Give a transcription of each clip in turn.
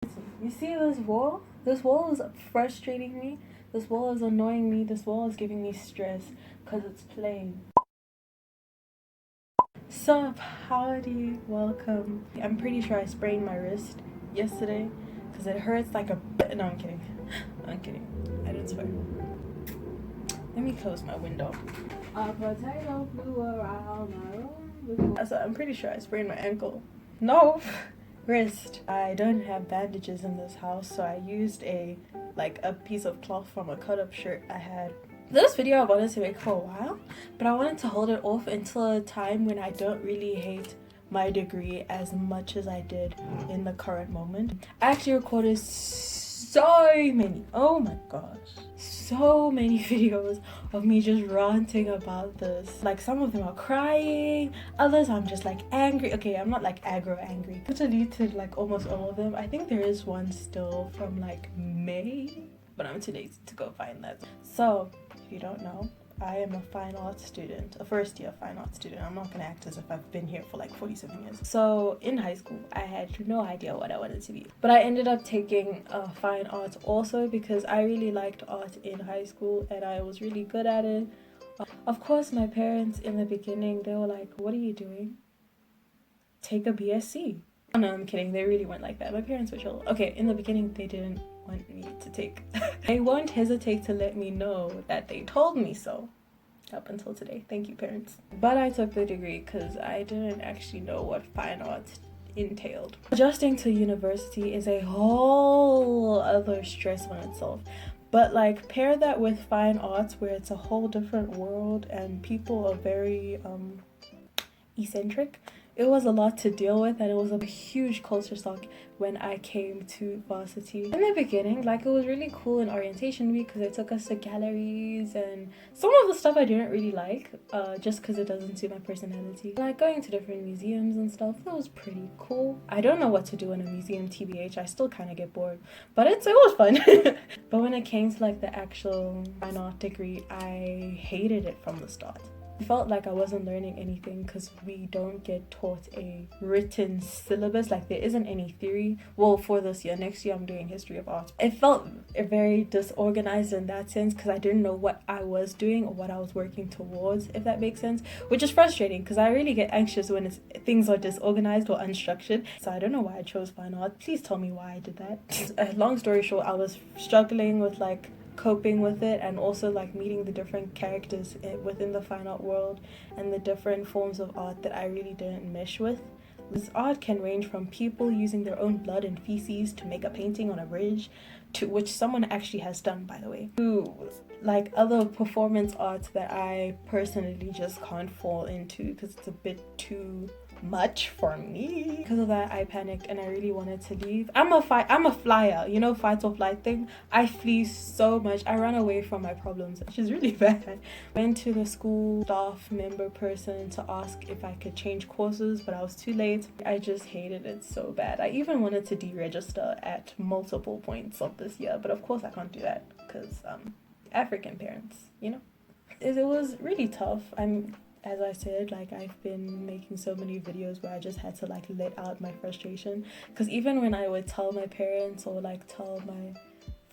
You see this wall? This wall is frustrating me. This wall is annoying me. This wall is giving me stress because it's plain. So, howdy, welcome. I'm pretty sure I sprained my wrist yesterday because it hurts like a bit. No, I'm kidding. I'm kidding. I didn't swear. Let me close my window. A potato flew around my room. So I'm pretty sure I sprained my ankle. No, wrist. I don't have bandages in this house, so I used a piece of cloth from a cut-up shirt I had. This video I wanted to make for a while, but I wanted to hold it off until a time when I don't really hate my degree as much as I did in the current moment. I actually recorded so many, oh my gosh, so many videos of me just ranting about this. Like, some of them are crying, others I'm just like angry. Okay, I'm not like aggro angry. I deleted like almost all of them. I think there is one still from like May, but I'm too lazy to go find that. So if you don't know, I am a fine arts student, a first year fine arts student. I'm not gonna act as if I've been here for like 47 years. So in high school, I had no idea what I wanted to be. But I ended up taking fine arts also because I really liked art in high school and I was really good at it. Of course, my parents in the beginning, they were like, what are you doing? Take a BSc. Oh, no, I'm kidding. They really weren't like that. My parents were chill. Okay, in the beginning, they didn't want me to take. They won't hesitate to let me know that they told me so. Up until today. Thank you, parents. But I took the degree because I didn't actually know what fine arts entailed. Adjusting to university is a whole other stress on itself. But like, pair that with fine arts where it's a whole different world and people are very eccentric. It was a lot to deal with and it was a huge culture shock when I came to varsity. In the beginning, like, it was really cool in orientation week because they took us to galleries and some of the stuff I didn't really like just because it doesn't suit my personality. Like, going to different museums and stuff, that was pretty cool. I don't know what to do in a museum, TBH. I still kind of get bored, but it was fun. But when it came to like the actual fine art degree, I hated it from the start. I felt like I wasn't learning anything because we don't get taught a written syllabus. Like, there isn't any theory. Well, for this year, next year I'm doing history of art. It felt very disorganized in that sense because I didn't know what I was doing or what I was working towards, if that makes sense, which is frustrating because I really get anxious when things are disorganized or unstructured. So I don't know why I chose fine art. Please tell me why I did that. Long story short, I was struggling with like coping with it and also like meeting the different characters within the fine art world and the different forms of art that I really didn't mesh with. This art can range from people using their own blood and feces to make a painting on a bridge, to which someone actually has done, by the way, to like other performance art that I personally just can't fall into because it's a bit too much for me. Because of that, I panicked and I really wanted to leave. I'm a flyer, you know, fight or flight thing. I flee so much. I run away from my problems, which is really bad. Went to the school staff member person to ask if I could change courses, but I was too late. I just hated it so bad. I even wanted to deregister at multiple points of this year, but of course I can't do that because African parents, you know. It was really tough. As I said, like, I've been making so many videos where I just had to like let out my frustration, because even when I would tell my parents or like tell my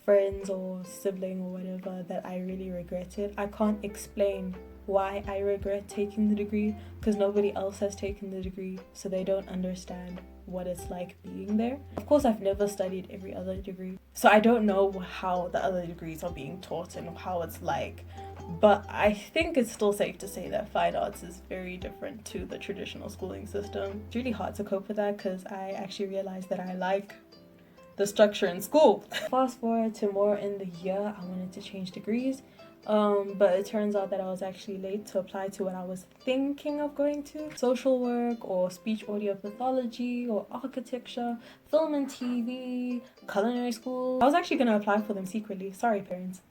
friends or sibling or whatever that I really regret it, I can't explain why I regret taking the degree because nobody else has taken the degree, so they don't understand what it's like being there. Of course, I've never studied every other degree, so I don't know how the other degrees are being taught and how it's like. But I think it's still safe to say that fine arts is very different to the traditional schooling system. It's really hard to cope with that because I actually realized that I like the structure in school. Fast forward to more in the year, I wanted to change degrees. But it turns out that I was actually late to apply to what I was thinking of going to. Social work or speech audio pathology or architecture, film and TV, culinary school. I was actually going to apply for them secretly. Sorry, parents.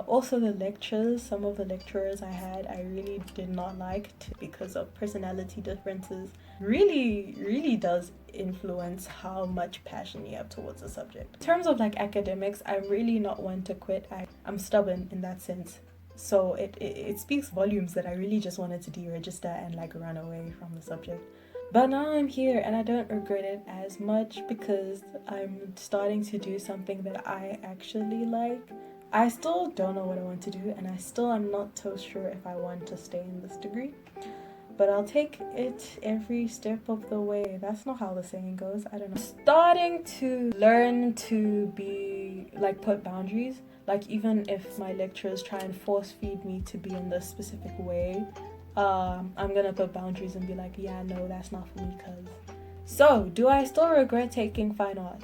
Also the lectures, some of the lecturers I had, I really did not like because of personality differences. Really does influence how much passion you have towards a subject. In terms of like academics, I'm really not one to quit. I'm stubborn in that sense. So it speaks volumes that I really just wanted to deregister and like run away from the subject. But now I'm here and I don't regret it as much because I'm starting to do something that I actually like. I still don't know what I want to do, and I still am not so sure if I want to stay in this degree. But I'll take it every step of the way. That's not how the saying goes. I don't know. Starting to learn to be like put boundaries. Like even if my lecturers try and force feed me to be in this specific way, I'm gonna put boundaries and be like, yeah, no, that's not for me. Cause so, do I still regret taking fine art?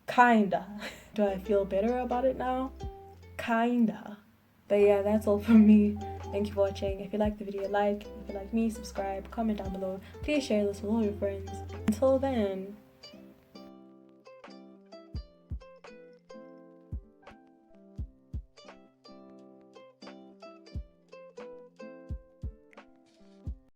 Kinda. Do I feel better about it now? Kinda. But yeah, that's all from me. Thank you for watching. If you like the video, like. If you like me, subscribe, comment down below. Please share this with all your friends. Until then,